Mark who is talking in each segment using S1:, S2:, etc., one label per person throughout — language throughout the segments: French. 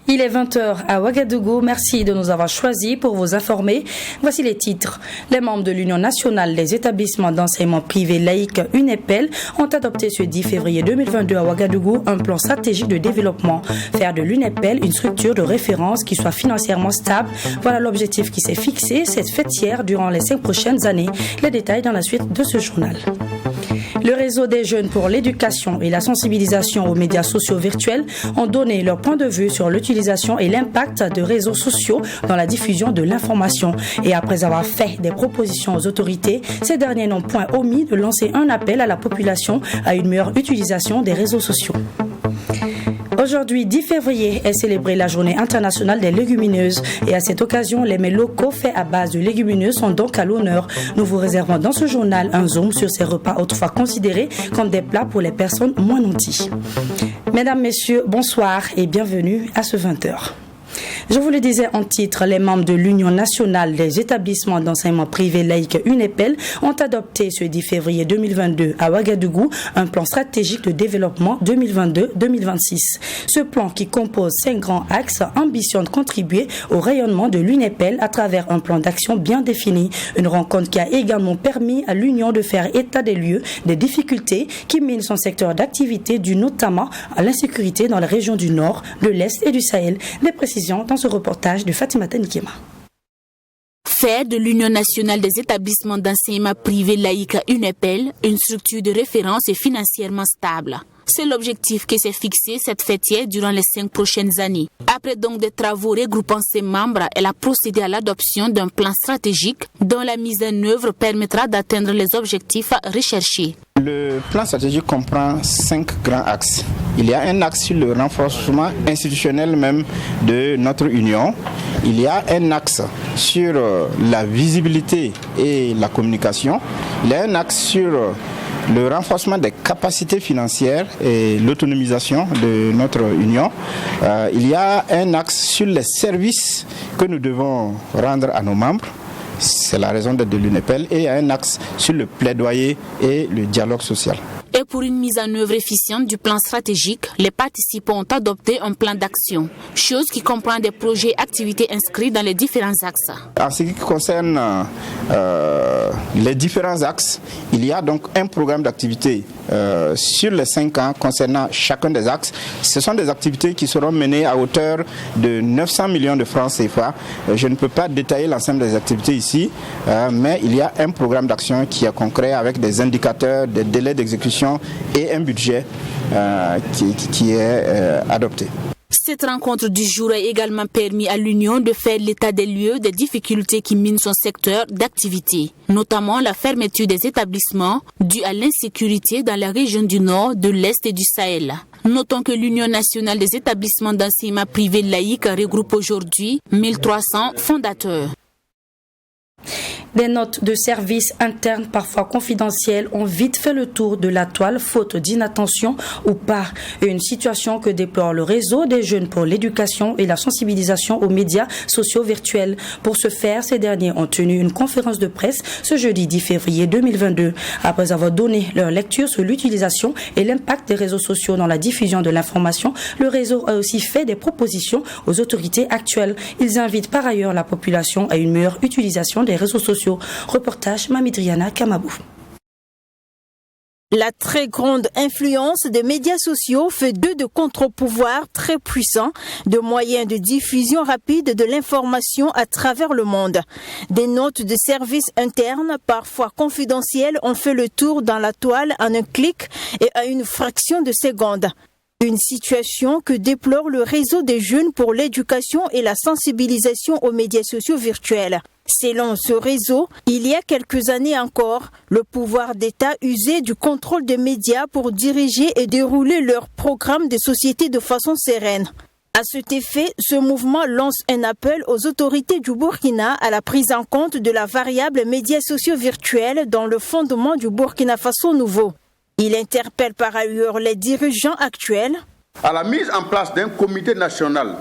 S1: Il est 20h à Ouagadougou. Merci de nous avoir choisis pour vous informer. Voici les titres. Les membres de l'Union nationale des établissements d'enseignement privé laïque UNEPEL ont adopté ce 10 février 2022 à Ouagadougou un plan stratégique de développement. Faire de l'UNEPEL une structure de référence qui soit financièrement stable. Voilà l'objectif qui s'est fixé cette fêtière durant les 5 prochaines années. Les détails dans la suite de ce journal. Le réseau des jeunes pour l'éducation et la sensibilisation aux médias sociaux virtuels ont donné leur point de vue sur l'utilisation et l'impact de réseaux sociaux dans la diffusion de l'information. Et après avoir fait des propositions aux autorités, ces derniers n'ont point omis de lancer un appel à la population à une meilleure utilisation des réseaux sociaux. Aujourd'hui, 10 février, est célébrée la journée internationale des légumineuses. Et à cette occasion, les mets locaux faits à base de légumineuses sont donc à l'honneur. Nous vous réservons dans ce journal un zoom sur ces repas autrefois considérés comme des plats pour les personnes moins nanties. Mesdames, Messieurs, bonsoir et bienvenue à ce 20h. Je vous le disais en titre, les membres de l'Union nationale des établissements d'enseignement privé laïque UNEPEL ont adopté ce 10 février 2022 à Ouagadougou un plan stratégique de développement 2022-2026. Ce plan qui compose 5 grands axes ambitionne de contribuer au rayonnement de l'UNEPEL à travers un plan d'action bien défini. Une rencontre qui a également permis à l'Union de faire état des lieux des difficultés qui minent son secteur d'activité dû notamment à l'insécurité dans les régions du Nord, de l'Est et du Sahel. Les précisions dans ce reportage de Fatimata Nikema.
S2: Faire de l'Union nationale des établissements d'enseignement privé laïque UNEPEL une structure de référence et financièrement stable. C'est l'objectif qui s'est fixé cette fêtière durant les 5 prochaines années. Après donc des travaux regroupant ses membres, elle a procédé à l'adoption d'un plan stratégique dont la mise en œuvre permettra d'atteindre les objectifs recherchés.
S3: Le plan stratégique comprend 5 grands axes. Il y a un axe sur le renforcement institutionnel même de notre union. Il y a un axe sur la visibilité et la communication. Il y a un axe sur le renforcement des capacités financières et l'autonomisation de notre union. Il y a un axe sur les services que nous devons rendre à nos membres. C'est la raison d'être de l'UNEPEL. Et il y a un axe sur le plaidoyer et le dialogue social.
S2: Et pour une mise en œuvre efficiente du plan stratégique, les participants ont adopté un plan d'action, chose qui comprend des projets et activités inscrits dans les différents axes.
S3: En ce qui concerne les différents axes, il y a donc un programme d'activité sur les 5 ans concernant chacun des axes. Ce sont des activités qui seront menées à hauteur de 900 millions de francs CFA. Je ne peux pas détailler l'ensemble des activités ici, mais il y a un programme d'action qui est concret avec des indicateurs, des délais d'exécution et un budget qui est adopté.
S2: Cette rencontre du jour a également permis à l'Union de faire l'état des lieux des difficultés qui minent son secteur d'activité, notamment la fermeture des établissements due à l'insécurité dans la région du Nord, de l'Est et du Sahel. Notons que l'Union nationale des établissements d'enseignement privé laïque regroupe aujourd'hui 1300 fondateurs.
S1: Des notes de services internes, parfois confidentielles, ont vite fait le tour de la toile, faute d'inattention ou pas. Une situation que déplore le réseau des jeunes pour l'éducation et la sensibilisation aux médias sociaux virtuels. Pour ce faire, ces derniers ont tenu une conférence de presse ce jeudi 10 février 2022. Après avoir donné leur lecture sur l'utilisation et l'impact des réseaux sociaux dans la diffusion de l'information, le réseau a aussi fait des propositions aux autorités actuelles. Ils invitent par ailleurs la population à une meilleure utilisation des réseaux sociaux. Reportage Mamidriana Kamabou.
S4: La très grande influence des médias sociaux fait d'eux de contre-pouvoirs très puissants, de moyens de diffusion rapide de l'information à travers le monde. Des notes de services internes, parfois confidentielles, ont fait le tour dans la toile en un clic et à une fraction de seconde. Une situation que déplore le réseau des jeunes pour l'éducation et la sensibilisation aux médias sociaux virtuels. Selon ce réseau, il y a quelques années encore, le pouvoir d'État usait du contrôle des médias pour diriger et dérouler leurs programmes de société de façon sereine. À cet effet, ce mouvement lance un appel aux autorités du Burkina à la prise en compte de la variable médias sociaux virtuels dans le fondement du Burkina Faso nouveau. Il interpelle par ailleurs les dirigeants actuels
S5: à la mise en place d'un comité national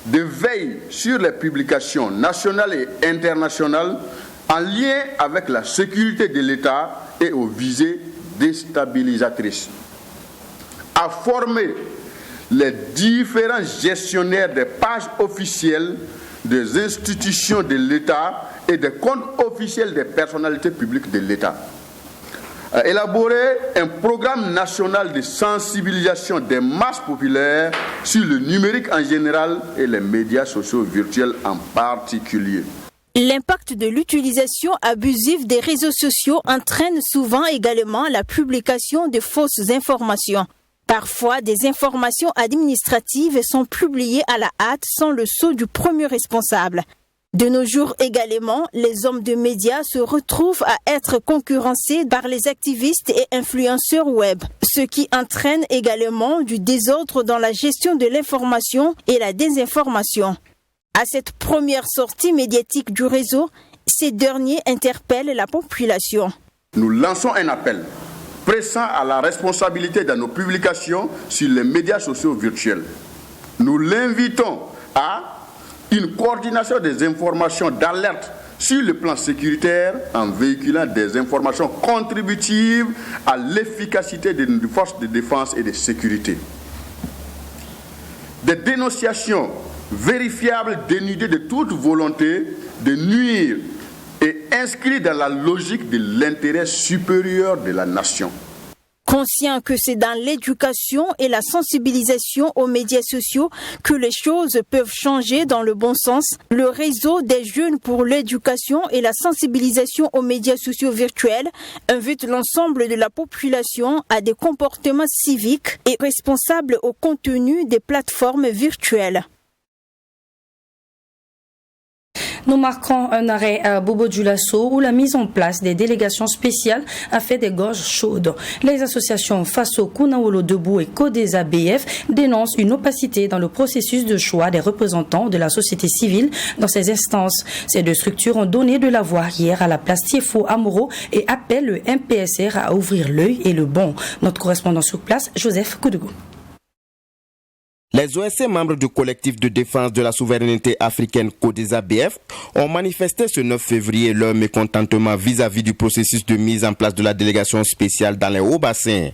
S5: de veille sur les publications nationales et internationales en lien avec la sécurité de l'État et aux visées déstabilisatrices, à former les différents gestionnaires des pages officielles des institutions de l'État et des comptes officiels des personnalités publiques de l'État. À élaborer un programme national de sensibilisation des masses populaires sur le numérique en général et les médias sociaux virtuels en particulier.
S4: L'impact de l'utilisation abusive des réseaux sociaux entraîne souvent également la publication de fausses informations. Parfois, des informations administratives sont publiées à la hâte sans le sceau du premier responsable. De nos jours également, les hommes de médias se retrouvent à être concurrencés par les activistes et influenceurs web, ce qui entraîne également du désordre dans la gestion de l'information et la désinformation. À cette première sortie médiatique du réseau, ces derniers interpellent la population.
S5: Nous lançons un appel pressant à la responsabilité dans nos publications sur les médias sociaux virtuels. Nous l'invitons à une coordination des informations d'alerte sur le plan sécuritaire en véhiculant des informations contributives à l'efficacité des forces de défense et de sécurité. Des dénonciations vérifiables dénudées de toute volonté de nuire et inscrites dans la logique de l'intérêt supérieur de la nation.
S4: Conscient que c'est dans l'éducation et la sensibilisation aux médias sociaux que les choses peuvent changer dans le bon sens, le réseau des jeunes pour l'éducation et la sensibilisation aux médias sociaux virtuels invite l'ensemble de la population à des comportements civiques et responsables au contenu des plateformes virtuelles.
S1: Nous marquons un arrêt à Bobo-Dioulasso où la mise en place des délégations spéciales a fait des gorges chaudes. Les associations Faso, Kunaolo Debout et Codesa BF dénoncent une opacité dans le processus de choix des représentants de la société civile dans ces instances. Ces deux structures ont donné de la voix hier à la place Tiefo Amoro et appellent le MPSR à ouvrir l'œil et le bon. Notre correspondant sur place, Joseph Koudougou.
S6: Les OSC membres du collectif de défense de la souveraineté africaine Codesa BF ont manifesté ce 9 février leur mécontentement vis-à-vis du processus de mise en place de la délégation spéciale dans les hauts-bassins.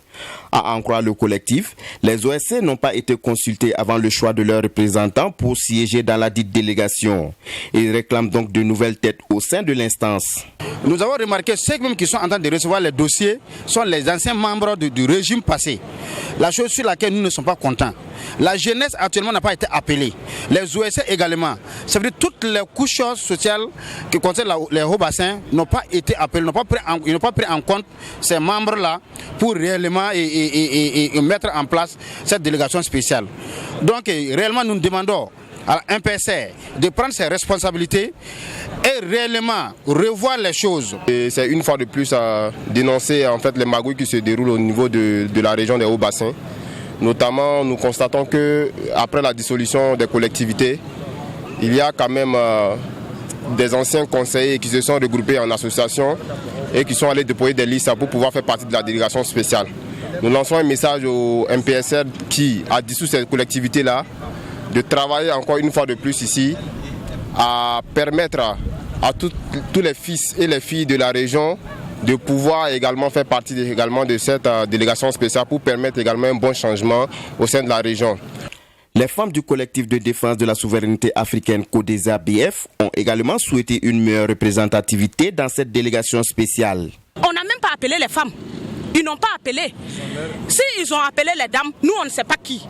S6: À en croire le collectif, les OSC n'ont pas été consultés avant le choix de leurs représentants pour siéger dans la dite délégation. Ils réclament donc de nouvelles têtes au sein de l'instance.
S7: Nous avons remarqué que ceux qui sont en train de recevoir les dossiers sont les anciens membres du régime passé. La chose sur laquelle nous ne sommes pas contents. La jeunesse actuellement n'a pas été appelée. Les OSC également. Ça veut dire toutes les couches sociales qui concernent les hauts bassins n'ont pas été appelées, ils n'ont pas pris en compte ces membres-là pour réellement et mettre en place cette délégation spéciale. Donc réellement nous demandons à MPSR de prendre ses responsabilités et réellement revoir les choses.
S8: C'est une fois de plus à dénoncer en fait les magouilles qui se déroulent au niveau de la région des hauts-bassins. Notamment, nous constatons que après la dissolution des collectivités, il y a quand même des anciens conseillers qui se sont regroupés en association et qui sont allés déposer des listes pour pouvoir faire partie de la délégation spéciale. Nous lançons un message au MPSR qui a dissous ces collectivités-là de travailler encore une fois de plus ici à permettre à tous les fils et les filles de la région de pouvoir également faire partie de cette délégation spéciale pour permettre également un bon changement au sein de la région.
S6: Les femmes du collectif de défense de la souveraineté africaine Codesa BF ont également souhaité une meilleure représentativité dans cette délégation spéciale.
S9: On n'a même pas appelé les femmes. Ils n'ont pas appelé. S'ils ont appelé les dames, nous on ne sait pas qui.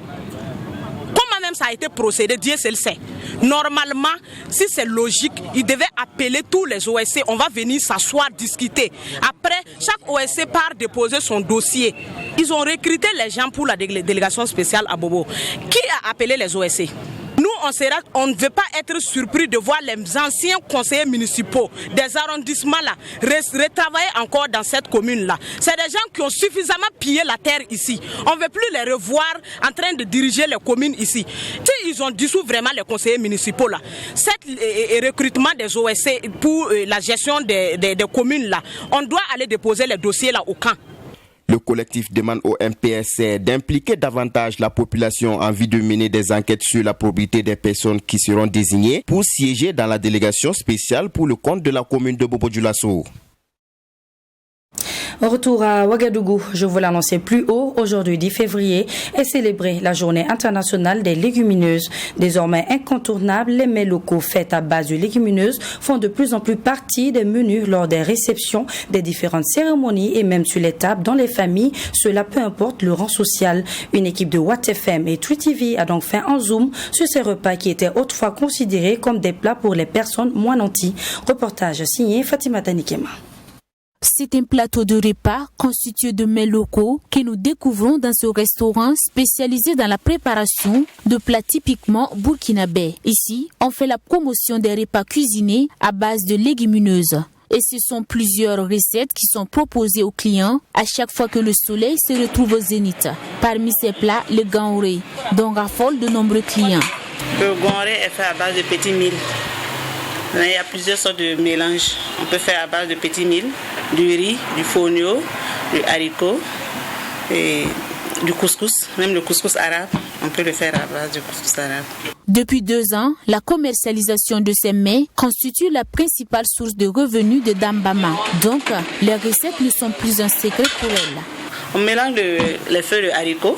S9: Comment même ça a été procédé, Dieu seul sait. Normalement, si c'est logique, ils devaient appeler tous les OSC. On va venir s'asseoir, discuter. Après, chaque OSC part déposer son dossier. Ils ont recruté les gens pour la délégation spéciale à Bobo. Qui a appelé les OSC? Nous, on ne veut pas être surpris de voir les anciens conseillers municipaux des arrondissements là retravailler encore dans cette commune-là. C'est des gens qui ont suffisamment pillé la terre ici. On ne veut plus les revoir en train de diriger les communes ici. Ils ont dissous vraiment les conseillers municipaux là. Cet recrutement des OSC pour la gestion des communes là, on doit aller déposer les dossiers là au camp.
S6: Le collectif demande au MPSC d'impliquer davantage la population en vue de mener des enquêtes sur la probité des personnes qui seront désignées pour siéger dans la délégation spéciale pour le compte de la commune de Bobo-Dioulasso.
S1: Retour à Ouagadougou, je vous l'annonçais plus haut, aujourd'hui 10 février est célébrée la journée internationale des légumineuses. Désormais incontournables, les mets locaux faits à base de légumineuses font de plus en plus partie des menus lors des réceptions, des différentes cérémonies et même sur les tables dans les familles, cela peu importe le rang social. Une équipe de Watt FM et Tweet TV a donc fait un zoom sur ces repas qui étaient autrefois considérés comme des plats pour les personnes moins nanties. Reportage signé Fatima Tanikema.
S2: C'est un plateau de repas constitué de mets locaux que nous découvrons dans ce restaurant spécialisé dans la préparation de plats typiquement burkinabés. Ici, on fait la promotion des repas cuisinés à base de légumineuses. Et ce sont plusieurs recettes qui sont proposées aux clients à chaque fois que le soleil se retrouve au zénith. Parmi ces plats, le gaoré, dont raffolent de nombreux clients.
S10: Le gaoré est fait à base de petits milles. Il y a plusieurs sortes de mélanges. On peut faire à base de petits milles, du riz, du fonio, du haricot et du couscous. Même le couscous arabe, on peut le faire à base de couscous arabe.
S2: Depuis 2 ans, la commercialisation de ces mets constitue la principale source de revenus de Dambama. Donc, les recettes ne sont plus un secret pour elle.
S10: On mélange les feuilles de haricot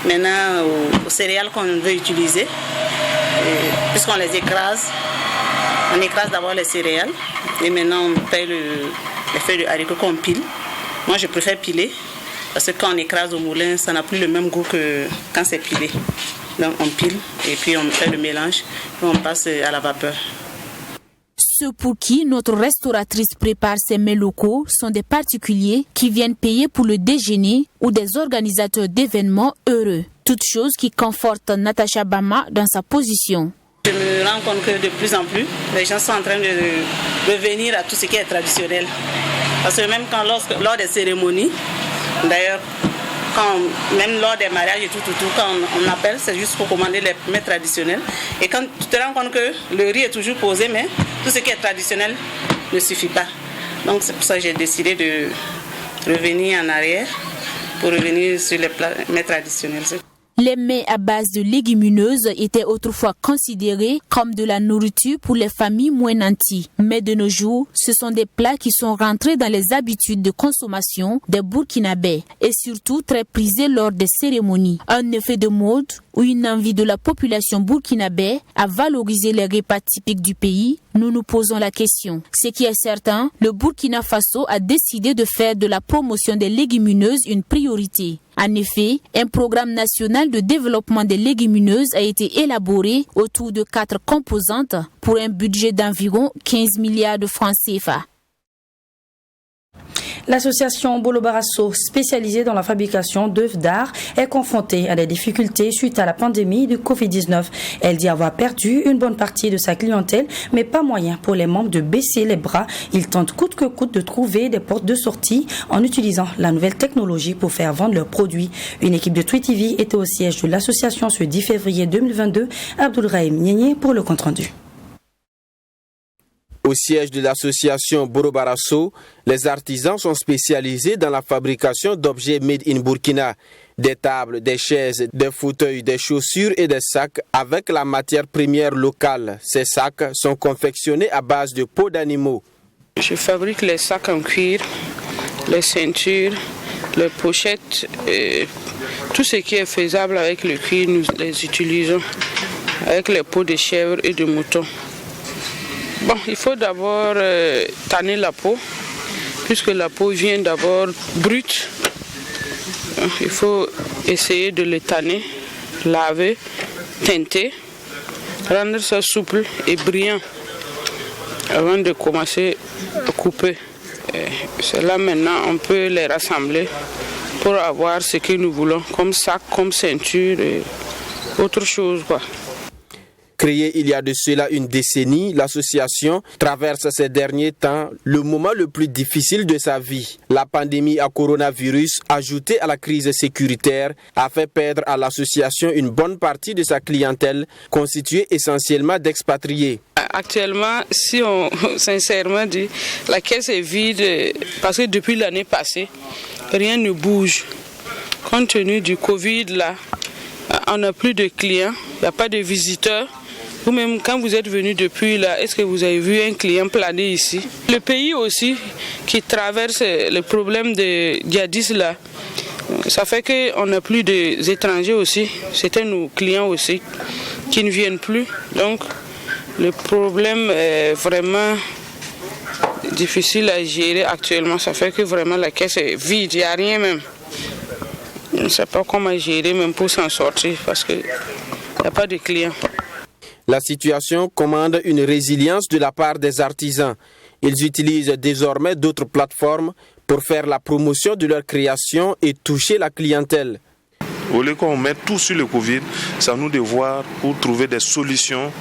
S10: maintenant aux céréales qu'on veut utiliser. Puisqu'on les écrase, on écrase d'abord les céréales et maintenant on paye les feuilles de haricot qu'on pile. Moi je préfère piler parce que quand on écrase au moulin, ça n'a plus le même goût que quand c'est pilé. Donc on pile et puis on fait le mélange et on passe à la vapeur.
S2: Ceux pour qui notre restauratrice prépare ces mets locaux sont des particuliers qui viennent payer pour le déjeuner ou des organisateurs d'événements heureux. Toute chose qui conforte Natacha Bama dans sa position.
S10: Je me rends compte que de plus en plus, les gens sont en train de revenir à tout ce qui est traditionnel. Parce que même lors des cérémonies, d'ailleurs, même lors des mariages et tout, quand on appelle, c'est juste pour commander les mets traditionnels. Et quand tu te rends compte que le riz est toujours posé, mais tout ce qui est traditionnel ne suffit pas. Donc c'est pour ça que j'ai décidé de revenir en arrière pour revenir sur les mets traditionnels.
S2: Les mets à base de légumineuses étaient autrefois considérés comme de la nourriture pour les familles moins nanties. Mais de nos jours, ce sont des plats qui sont rentrés dans les habitudes de consommation des Burkinabés et surtout très prisés lors des cérémonies. Un effet de mode ou une envie de la population burkinabé à valoriser les repas typiques du pays? Nous nous posons la question. Ce qui est certain, le Burkina Faso a décidé de faire de la promotion des légumineuses une priorité. En effet, un programme national de développement des légumineuses a été élaboré autour de 4 composantes pour un budget d'environ 15 milliards de francs CFA.
S1: L'association Bolo Barasso, spécialisée dans la fabrication d'œuvres d'art, est confrontée à des difficultés suite à la pandémie de Covid-19. Elle dit avoir perdu une bonne partie de sa clientèle, mais pas moyen pour les membres de baisser les bras. Ils tentent coûte que coûte de trouver des portes de sortie en utilisant la nouvelle technologie pour faire vendre leurs produits. Une équipe de Tweet TV était au siège de l'association ce 10 février 2022. Abdoulrahim Nienye pour le compte-rendu.
S11: Au siège de l'association Bolo Barasso, les artisans sont spécialisés dans la fabrication d'objets made in Burkina. Des tables, des chaises, des fauteuils, des chaussures et des sacs avec la matière première locale. Ces sacs sont confectionnés à base de peaux d'animaux.
S12: Je fabrique les sacs en cuir, les ceintures, les pochettes, et tout ce qui est faisable avec le cuir, nous les utilisons avec les peaux de chèvre et de mouton. Bon, il faut d'abord tanner la peau, puisque la peau vient d'abord brute. Il faut essayer de le tanner, laver, teinter, rendre ça souple et brillant avant de commencer à couper. C'est là maintenant on peut les rassembler pour avoir ce que nous voulons, comme sac, comme ceinture et autre chose, quoi.
S11: Créée il y a de cela une décennie, l'association traverse ces derniers temps le moment le plus difficile de sa vie. La pandémie à coronavirus, ajoutée à la crise sécuritaire, a fait perdre à l'association une bonne partie de sa clientèle, constituée essentiellement d'expatriés.
S12: Actuellement, si on sincèrement dit, la caisse est vide parce que depuis l'année passée, rien ne bouge. Compte tenu du Covid, là, on n'a plus de clients, il n'y a pas de visiteurs. Vous-même, quand vous êtes venu depuis là, est-ce que vous avez vu un client planer ici? Le pays aussi, qui traverse le problème de djihadistes là, ça fait qu'on n'a plus d'étrangers aussi. C'était nos clients aussi qui ne viennent plus. Donc, le problème est vraiment difficile à gérer actuellement. Ça fait que vraiment la caisse est vide, il n'y a rien même. On ne sait pas comment gérer même pour s'en sortir parce qu'il n'y a pas de clients.
S11: La situation commande une résilience de la part des artisans. Ils utilisent désormais d'autres plateformes pour faire la promotion de leur création et toucher la clientèle.
S13: Au lieu qu'on mette tout sur le Covid, c'est à nous de voir pour trouver des solutions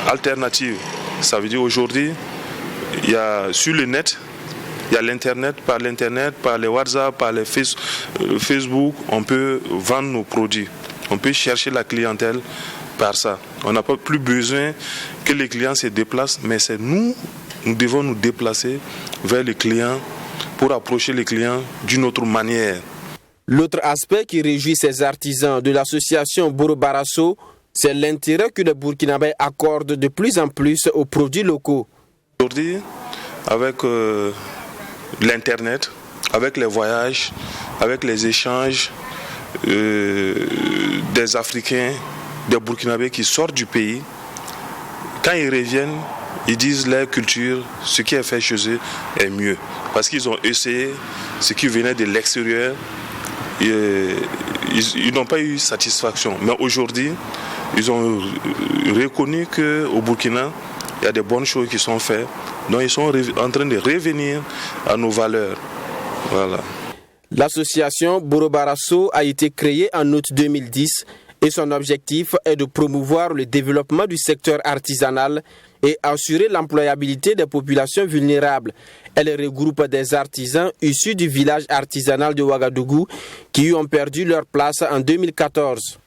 S13: alternatives. Ça veut dire aujourd'hui, il y a sur le net, il y a l'internet, par les WhatsApp, par les Facebook, on peut vendre nos produits. On peut chercher la clientèle par ça. On n'a pas plus besoin que les clients se déplacent, mais c'est nous devons nous déplacer vers les clients pour approcher les clients d'une autre manière.
S11: L'autre aspect qui réjouit ces artisans de l'association Borobarasso, c'est l'intérêt que les Burkinabés accordent de plus en plus aux produits locaux.
S13: Aujourd'hui, avec l'Internet, avec les voyages, avec les échanges des Africains, des Burkinabés qui sortent du pays, quand ils reviennent, ils disent leur culture, ce qui est fait chez eux est mieux. Parce qu'ils ont essayé ce qui venait de l'extérieur, ils n'ont pas eu satisfaction. Mais aujourd'hui, ils ont reconnu qu'au Burkina, il y a des bonnes choses qui sont faites. Donc ils sont en train de revenir à nos valeurs. Voilà.
S11: L'association Borobarasso a été créée en août 2010 et son objectif est de promouvoir le développement du secteur artisanal et assurer l'employabilité des populations vulnérables. Elle regroupe des artisans issus du village artisanal de Ouagadougou qui ont perdu leur place en 2014.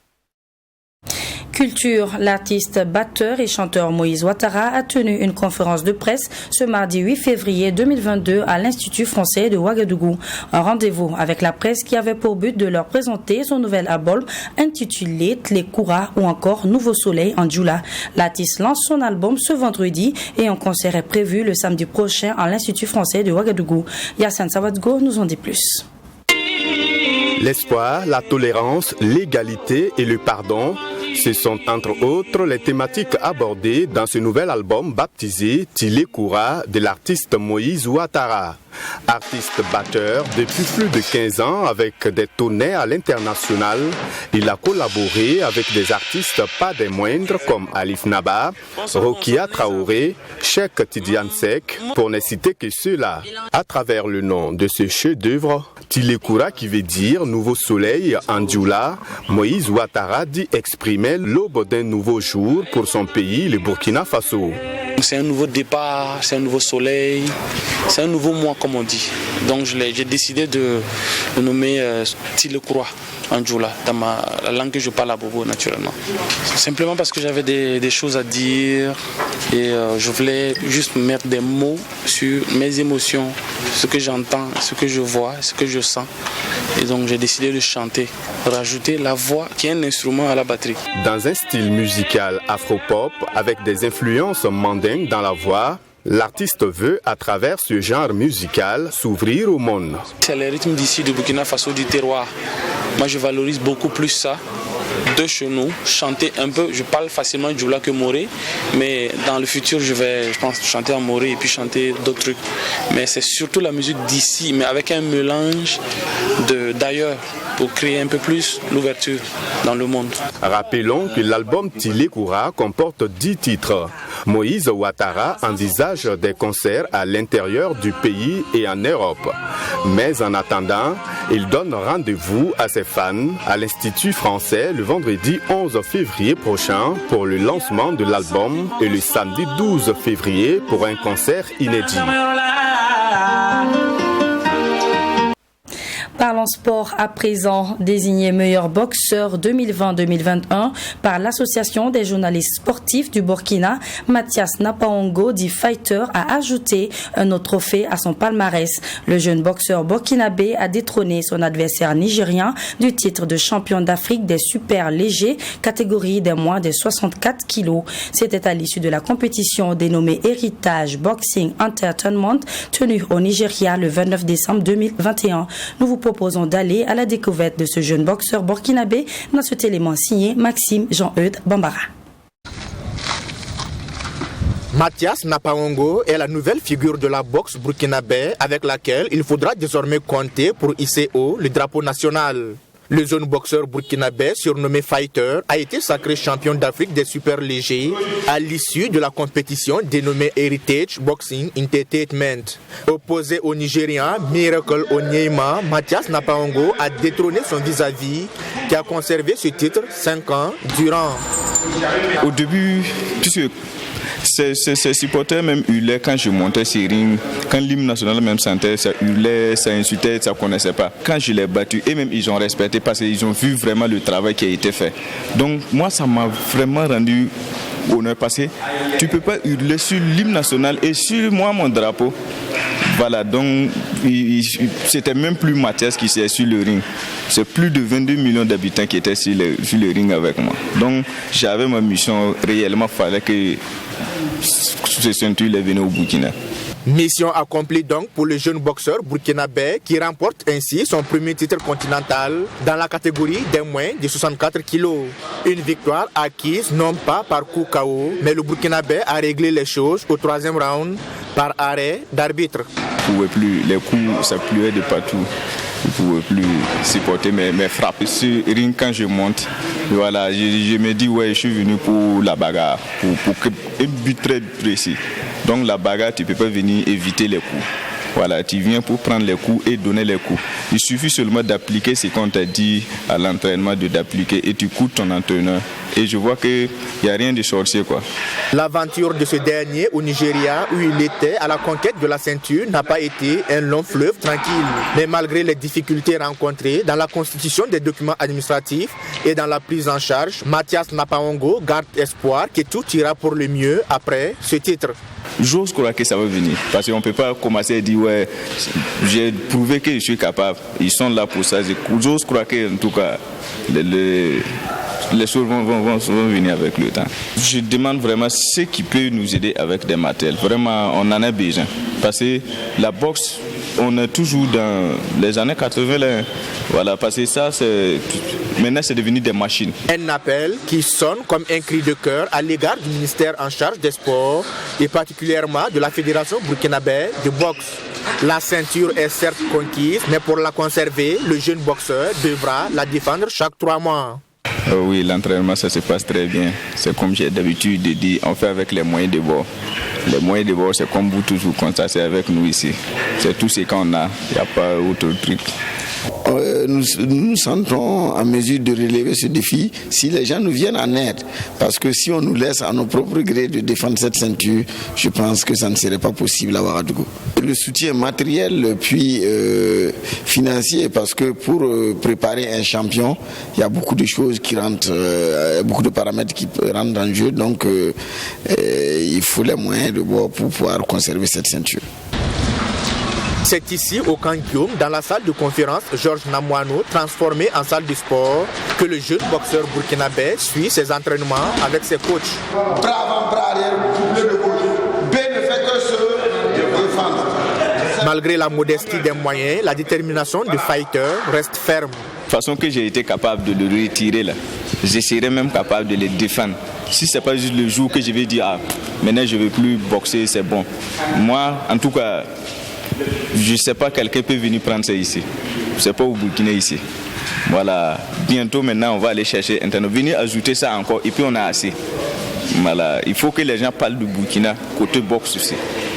S1: Culture, l'artiste, batteur et chanteur Moïse Ouattara a tenu une conférence de presse ce mardi 8 février 2022 à l'Institut français de Ouagadougou. Un rendez-vous avec la presse qui avait pour but de leur présenter son nouvel album intitulé Tlekura ou encore Nouveau Soleil en Djoula. L'artiste lance son album ce vendredi et un concert est prévu le samedi prochain à l'Institut français de Ouagadougou. Yassine Sawadgo nous en dit plus.
S14: L'espoir, la tolérance, l'égalité et le pardon, ce sont entre autres les thématiques abordées dans ce nouvel album baptisé Tlekura de l'artiste Moïse Ouattara. Artiste batteur depuis plus de 15 ans avec des tournées à l'international, il a collaboré avec des artistes pas des moindres comme Alif Naba, Rokia Traoré, Cheikh Tidiane Seck, pour ne citer que ceux-là. À travers le nom de ce chef-d'œuvre, Tlekura qui veut dire Nouveau Soleil en Djoula, Moïse Ouattara dit exprimer l'aube d'un nouveau jour pour son pays, le Burkina Faso.
S15: C'est un nouveau départ, c'est un nouveau soleil, c'est un nouveau mois comme on dit. Donc j'ai décidé de le nommer Tlekura en Djoula, dans la langue que je parle à Bobo naturellement. Simplement parce que j'avais des choses à dire et je voulais juste mettre des mots sur mes émotions, ce que j'entends, ce que je vois, ce que je sens. Et donc j'ai décidé de chanter, rajouter la voix qui est un instrument à la batterie.
S14: Dans un style musical afro-pop avec des influences mandingues dans la voix, l'artiste veut, à travers ce genre musical, s'ouvrir au monde.
S15: C'est les rythmes d'ici, du Burkina Faso, du terroir. Moi, je valorise beaucoup plus ça, de chez nous, chanter un peu. Je parle facilement Djoula que Moré, mais dans le futur, je pense, chanter en Moré et puis chanter d'autres trucs. Mais c'est surtout la musique d'ici, mais avec un mélange d'ailleurs, pour créer un peu plus l'ouverture dans le monde.
S14: Rappelons que l'album Tlekura comporte 10 titres. Moïse Ouattara envisage des concerts à l'intérieur du pays et en Europe. Mais en attendant, il donne rendez-vous à ses fans à l'Institut français le vendredi vendredi 11 février prochain pour le lancement de l'album et le samedi 12 février pour un concert inédit.
S1: Parlons sport à présent. Désigné meilleur boxeur 2020-2021 par l'Association des journalistes sportifs du Burkina, Mathias Napaongo, dit Fighter, a ajouté un autre trophée à son palmarès. Le jeune boxeur burkinabé a détrôné son adversaire nigérien du titre de champion d'Afrique des super légers, catégorie des moins de 64 kilos. C'était à l'issue de la compétition dénommée Héritage Boxing Entertainment tenue au Nigeria le 29 décembre 2021. Nous vous proposons d'aller à la découverte de ce jeune boxeur burkinabé dans cet élément signé Maxime Jean-Eudes Bambara.
S16: Mathias Napaongo est la nouvelle figure de la boxe burkinabé avec laquelle il faudra désormais compter pour hisser haut le drapeau national. Le jeune boxeur burkinabé, surnommé Fighter, a été sacré champion d'Afrique des super légers à l'issue de la compétition dénommée Heritage Boxing Entertainment. Opposé au Nigérian Miracle Onyema, Mathias Napaongo a détrôné son vis-à-vis qui a conservé ce titre 5 ans durant.
S3: Au début, puisque ces supporters même hurlaient quand je montais sur ring, quand l'hymne national même sentait, ça hurlait, ça insultait, ça ne connaissait pas. Quand je l'ai battu, et même ils ont respecté parce qu'ils ont vu vraiment le travail qui a été fait. Donc moi, ça m'a vraiment rendu honneur parce que tu ne peux pas hurler sur l'hymne national et sur moi, mon drapeau. Voilà, donc c'était même plus Mathias qui était sur le ring. C'est plus de 22 millions d'habitants qui étaient sur le ring avec moi. Donc j'avais ma mission, réellement, il fallait que ce ceinture venait au Burkina.
S16: Mission accomplie donc pour le jeune boxeur burkinabé qui remporte ainsi son premier titre continental dans la catégorie des moins de 64 kilos. Une victoire acquise non pas par coup KO, mais le burkinabé a réglé les choses au 3e round par arrêt d'arbitre.
S3: Je ne pouvais plus, les coups ça pluait de partout. Je ne pouvais plus supporter mes frappes sur ring quand je monte. Voilà, je me dis ouais, je suis venu pour la bagarre, pour un but très précis. Donc la bagarre, tu ne peux pas venir éviter les coups. Voilà, tu viens pour prendre les coups et donner les coups. Il suffit seulement d'appliquer ce qu'on t'a dit à l'entraînement, d'appliquer et tu coûtes ton entraîneur. Et je vois qu'il n'y a rien de sorcier, quoi.
S16: L'aventure de ce dernier au Nigeria, où il était à la conquête de la ceinture, n'a pas été un long fleuve tranquille. Mais malgré les difficultés rencontrées dans la constitution des documents administratifs et dans la prise en charge, Mathias Napaongo garde espoir que tout ira pour le mieux après ce titre.
S3: J'ose croire que ça va venir, parce qu'on ne peut pas commencer à dire ouais, j'ai prouvé que je suis capable, ils sont là pour ça. J'ose croire que en tout cas les choses vont venir avec le temps. Je demande vraiment ce qui peut nous aider avec des matériels. Vraiment, on en a besoin. Parce que la boxe, on est toujours dans les années 80. Là, voilà, parce que ça, maintenant, c'est devenu des machines.
S16: Un appel qui sonne comme un cri de cœur à l'égard du ministère en charge des sports et particulièrement de la Fédération burkinabé de boxe. La ceinture est certes conquise, mais pour la conserver, le jeune boxeur devra la défendre chaque 3 mois.
S3: Oui, l'entraînement, ça se passe très bien. C'est comme j'ai d'habitude de dire, on fait avec les moyens de bord. Les moyens de bord, c'est comme vous toujours constatez avec nous ici. C'est tout ce qu'on a, il n'y a pas autre truc.
S17: Nous nous sentons en mesure de relever ce défi si les gens nous viennent en aide. Parce que si on nous laisse à nos propres grés de défendre cette ceinture, je pense que ça ne serait pas possible à Ouagadougou. Le soutien matériel puis financier, parce que pour préparer un champion, il y a beaucoup de choses qui rentrent, beaucoup de paramètres qui rentrent en jeu. Donc il faut les moyens de bord pour pouvoir conserver cette ceinture.
S16: C'est ici, au camp Guillaume, dans la salle de conférence Georges Namouano, transformée en salle de sport, que le jeune boxeur burkinabé suit ses entraînements avec ses coachs.
S18: Bras avant, bras arrière, double de gauche. B ne fait que se défendre.
S16: Malgré la modestie des moyens, la détermination du fighter reste ferme.
S3: De façon que j'ai été capable de le retirer là, je serais même capable de le défendre. Si ce n'est pas juste le jour que je vais dire, ah, maintenant je ne veux plus boxer, c'est bon. Moi, en tout cas, je ne sais pas, quelqu'un peut venir prendre ça ici. Ce n'est pas au Burkina ici. Voilà, bientôt maintenant on va aller chercher Internet. Venez ajouter ça encore et puis on a assez. Voilà, il faut que les gens parlent du Burkina côté boxe aussi.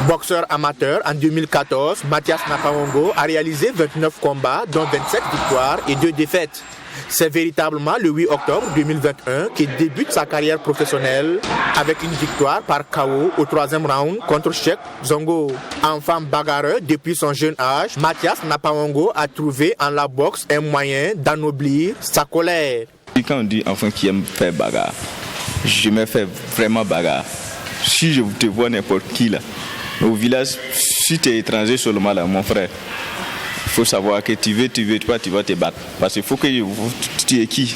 S16: Boxeur amateur en 2014, Mathias Napaongo a réalisé 29 combats, dont 27 victoires et 2 défaites. C'est véritablement le 8 octobre 2021 qu'il débute sa carrière professionnelle avec une victoire par KO au 3e round contre Cheikh Zongo. Enfant bagarreur depuis son jeune âge, Mathias Napaongo a trouvé en la boxe un moyen d'anoblir sa colère.
S19: Quand on dit enfant qui aime faire bagarre, je me fais vraiment bagarre. Si je te vois n'importe qui là, au village, si tu es étranger seulement là, mon frère, il faut savoir que tu veux pas, tu vas te battre. Parce qu'il faut que tu es qui.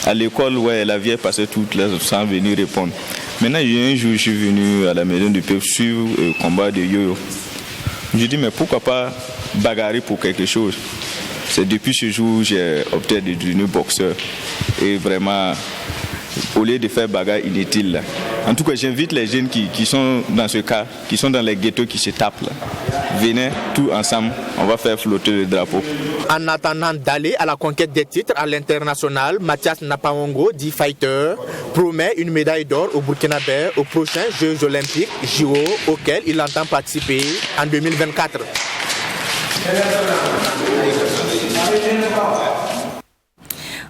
S19: À l'école, ouais, la vieille passait toute la sans venir répondre. Maintenant, un jour, je suis venu à la maison du peuple suivre le combat de yo-yo. Je dis, mais pourquoi pas bagarrer pour quelque chose? C'est depuis ce jour que j'ai opté de devenir boxeur. Et vraiment, au lieu de faire bagarre inutile. Là. En tout cas, j'invite les jeunes qui sont dans ce cas, qui sont dans les ghettos, qui se tapent. Là. Venez, tous ensemble, on va faire flotter le drapeau.
S16: En attendant d'aller à la conquête des titres à l'international, Mathias Napaongo, dit fighter, promet une médaille d'or au Burkinabé aux prochains Jeux olympiques JO auxquels il entend participer en 2024.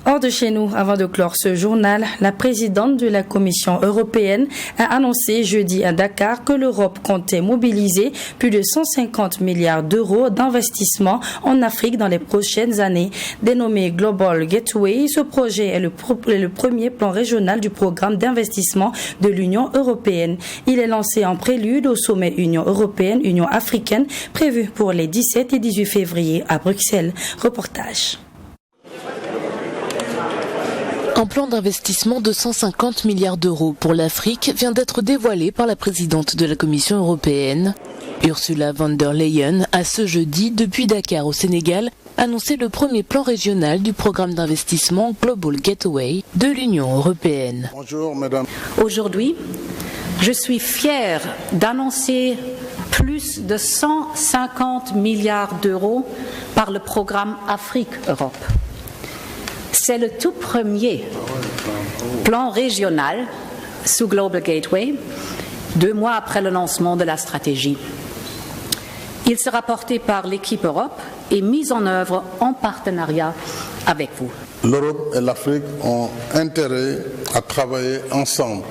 S1: Hors de chez nous, avant de clore ce journal, la présidente de la Commission européenne a annoncé jeudi à Dakar que l'Europe comptait mobiliser plus de 150 milliards d'euros d'investissement en Afrique dans les prochaines années. Dénommé Global Gateway, ce projet est le premier plan régional du programme d'investissement de l'Union européenne. Il est lancé en prélude au sommet Union européenne-Union africaine prévu pour les 17 et 18 février à Bruxelles. Reportage.
S20: Un plan d'investissement de 150 milliards d'euros pour l'Afrique vient d'être dévoilé par la présidente de la Commission européenne. Ursula von der Leyen a ce jeudi, depuis Dakar au Sénégal, annoncé le premier plan régional du programme d'investissement Global Gateway de l'Union européenne.
S21: Bonjour, mesdames. Aujourd'hui, je suis fière d'annoncer plus de 150 milliards d'euros par le programme Afrique-Europe. C'est le tout premier plan régional sous Global Gateway, 2 mois après le lancement de la stratégie. Il sera porté par l'équipe Europe et mis en œuvre en partenariat avec vous.
S22: L'Europe et l'Afrique ont intérêt à travailler ensemble.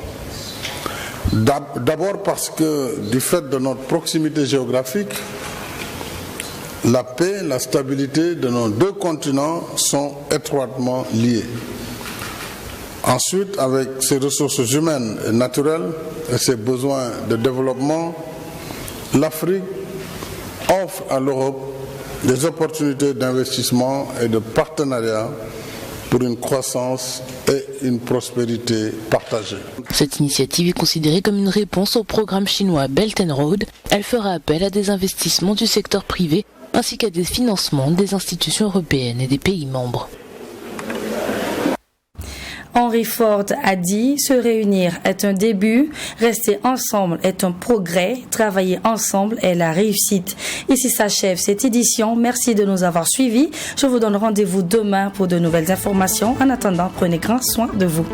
S22: D'abord parce que, du fait de notre proximité géographique, la paix, la stabilité de nos 2 continents sont étroitement liées. Ensuite, avec ses ressources humaines et naturelles et ses besoins de développement, l'Afrique offre à l'Europe des opportunités d'investissement et de partenariat pour une croissance et une prospérité partagée.
S20: Cette initiative est considérée comme une réponse au programme chinois Belt and Road. Elle fera appel à des investissements du secteur privé ainsi qu'à des financements des institutions européennes et des pays membres.
S1: Henry Ford a dit « Se réunir est un début, rester ensemble est un progrès, travailler ensemble est la réussite ». Ici s'achève cette édition. Merci de nous avoir suivis. Je vous donne rendez-vous demain pour de nouvelles informations. En attendant, prenez grand soin de vous.